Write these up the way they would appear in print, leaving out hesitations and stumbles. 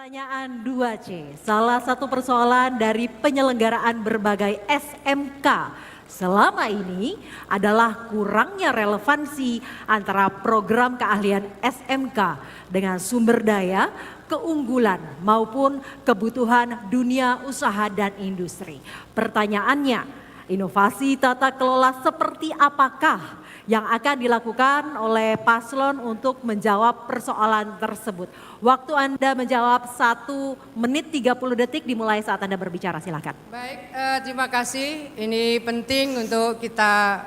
Pertanyaan 2C, salah satu persoalan dari penyelenggaraan berbagai SMK selama ini adalah kurangnya relevansi antara program keahlian SMK dengan sumber daya, keunggulan maupun kebutuhan dunia usaha dan industri. Pertanyaannya, inovasi tata kelola seperti apakah yang akan dilakukan oleh paslon untuk menjawab persoalan tersebut? Waktu Anda menjawab 1 menit 30 detik dimulai saat Anda berbicara, silakan. Baik, terima kasih. Ini penting untuk kita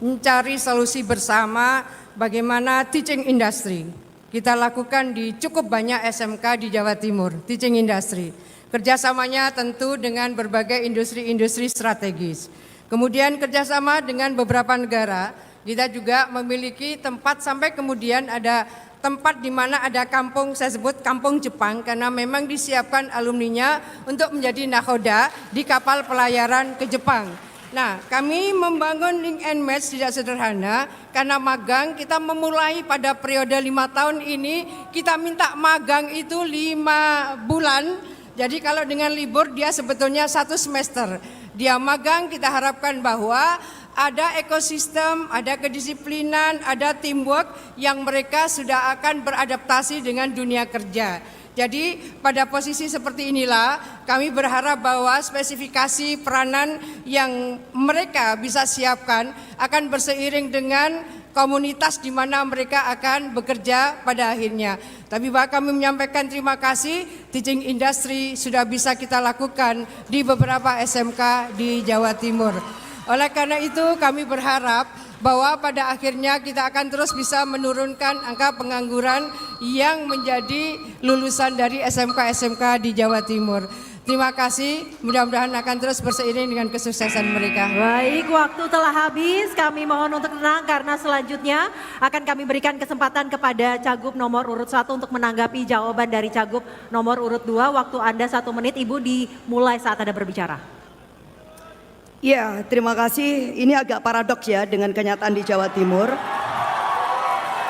mencari solusi bersama bagaimana teaching industry. Kita lakukan di cukup banyak SMK di Jawa Timur, teaching industry. Kerjasamanya tentu dengan berbagai industri-industri strategis. Kemudian kerjasama dengan beberapa negara. Kita juga memiliki tempat sampai kemudian ada tempat di mana ada kampung, saya sebut kampung Jepang, karena memang disiapkan alumninya untuk menjadi nakhoda di kapal pelayaran ke Jepang. Nah, kami membangun link and match tidak sederhana karena magang kita memulai pada periode 5 tahun ini, kita minta magang itu 5 bulan. Jadi kalau dengan libur dia sebetulnya 1 semester. Dia magang, kita harapkan bahwa ada ekosistem, ada kedisiplinan, ada teamwork yang mereka sudah akan beradaptasi dengan dunia kerja. Jadi pada posisi seperti inilah kami berharap bahwa spesifikasi peranan yang mereka bisa siapkan akan berseiring dengan komunitas di mana mereka akan bekerja pada akhirnya. Tapi bahwa kami menyampaikan terima kasih, teaching industry sudah bisa kita lakukan di beberapa SMK di Jawa Timur. Oleh karena itu kami berharap bahwa pada akhirnya kita akan terus bisa menurunkan angka pengangguran yang menjadi lulusan dari SMK-SMK di Jawa Timur. Terima kasih, mudah-mudahan akan terus berseiring dengan kesuksesan mereka. Baik, waktu telah habis, kami mohon untuk tenang karena selanjutnya akan kami berikan kesempatan kepada Cagup nomor urut 1 untuk menanggapi jawaban dari Cagup nomor urut 2. Waktu Anda 1 menit, Ibu dimulai saat Anda berbicara. Ya, terima kasih. Ini agak paradoks ya dengan kenyataan di Jawa Timur.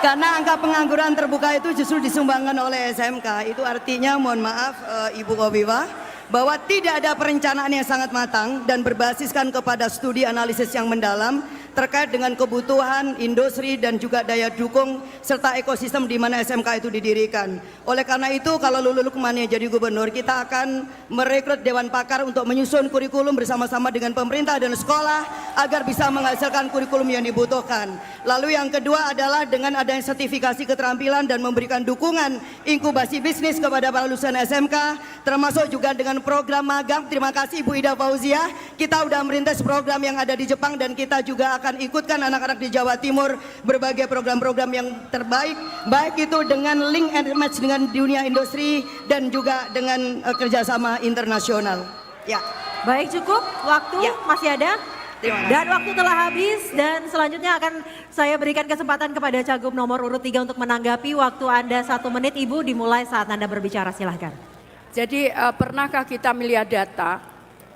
Karena angka pengangguran terbuka itu justru disumbangkan oleh SMK. Itu artinya, mohon maaf Ibu Khofifah, bahwa tidak ada perencanaan yang sangat matang dan berbasiskan kepada studi analisis yang mendalam terkait dengan kebutuhan industri dan juga daya dukung serta ekosistem di mana SMK itu didirikan. Oleh karena itu kalau Lulu Lukman jadi gubernur, kita akan merekrut dewan pakar untuk menyusun kurikulum bersama-sama dengan pemerintah dan sekolah agar bisa menghasilkan kurikulum yang dibutuhkan. Lalu yang kedua adalah dengan adanya sertifikasi keterampilan dan memberikan dukungan inkubasi bisnis kepada para lulusan SMK, termasuk juga dengan program magang. Terima kasih Ibu Ida Fauziah, kita sudah merintis program yang ada di Jepang dan kita juga akan ikutkan anak-anak di Jawa Timur berbagai program-program yang terbaik, baik itu dengan link and match dengan dunia industri dan juga dengan kerjasama internasional. Ya. Baik, cukup waktu ya. Masih ada. Dan waktu telah habis dan selanjutnya akan saya berikan kesempatan kepada Cagup nomor urut 3 untuk menanggapi. Waktu Anda 1 menit, Ibu dimulai saat Anda berbicara, silahkan. Jadi pernahkah kita melihat data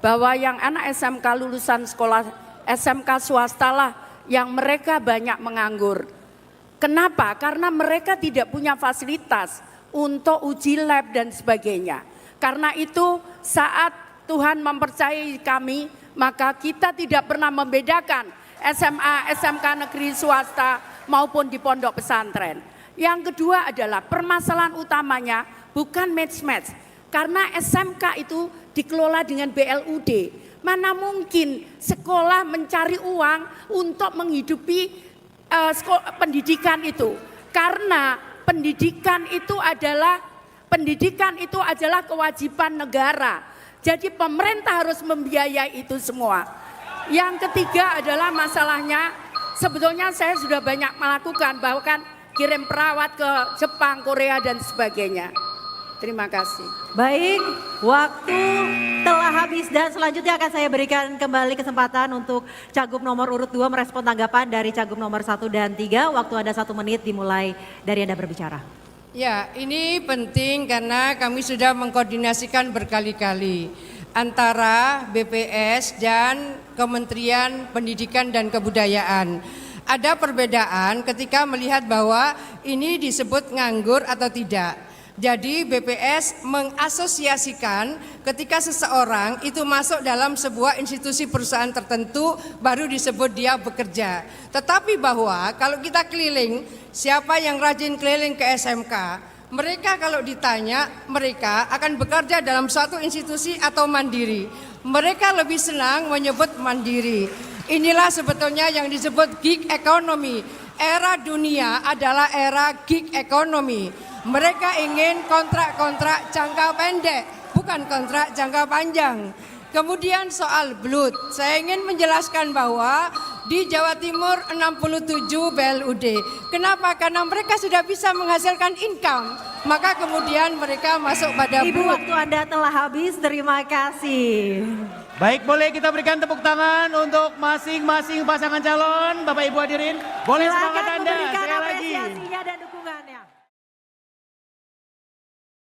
bahwa yang anak SMK lulusan sekolah SMK swasta lah yang mereka banyak menganggur. Kenapa? Karena mereka tidak punya fasilitas untuk uji lab dan sebagainya. Karena itu saat Tuhan mempercayai kami, maka kita tidak pernah membedakan SMA, SMK negeri swasta maupun di pondok pesantren. Yang kedua adalah permasalahan utamanya bukan match-match. Karena SMK itu dikelola dengan BLUD. Mana mungkin sekolah mencari uang untuk menghidupi pendidikan itu. Karena pendidikan itu adalah kewajiban negara. Jadi pemerintah harus membiayai itu semua. Yang ketiga adalah masalahnya, sebetulnya saya sudah banyak melakukan, bahkan kirim perawat ke Jepang, Korea dan sebagainya. Terima kasih. Baik, waktu telah habis dan selanjutnya akan saya berikan kembali kesempatan untuk Cagup nomor urut 2 merespon tanggapan dari Cagup nomor 1 dan 3. Waktu Anda 1 menit dimulai dari Anda berbicara. Ya, ini penting karena kami sudah mengkoordinasikan berkali-kali antara BPS dan Kementerian Pendidikan dan Kebudayaan. Ada perbedaan ketika melihat bahwa ini disebut nganggur atau tidak. Jadi BPS mengasosiasikan ketika seseorang itu masuk dalam sebuah institusi perusahaan tertentu baru disebut dia bekerja. Tetapi bahwa kalau kita keliling, siapa yang rajin keliling ke SMK, mereka kalau ditanya mereka akan bekerja dalam suatu institusi atau mandiri. Mereka lebih senang menyebut mandiri. Inilah sebetulnya yang disebut gig economy. Era dunia adalah era gig economy. Mereka ingin kontrak-kontrak jangka pendek, bukan kontrak jangka panjang. Kemudian soal BLUT, saya ingin menjelaskan bahwa di Jawa Timur 67 BLUD. Kenapa? Karena mereka sudah bisa menghasilkan income, maka kemudian mereka masuk pada Ibu, BLUT. waktu Anda telah habis, terima kasih. Baik, boleh kita berikan tepuk tangan untuk masing-masing pasangan calon. Bapak Ibu hadirin, boleh semangat Silakan Anda memberikan sekali lagi. apresiasinya dan dukungan.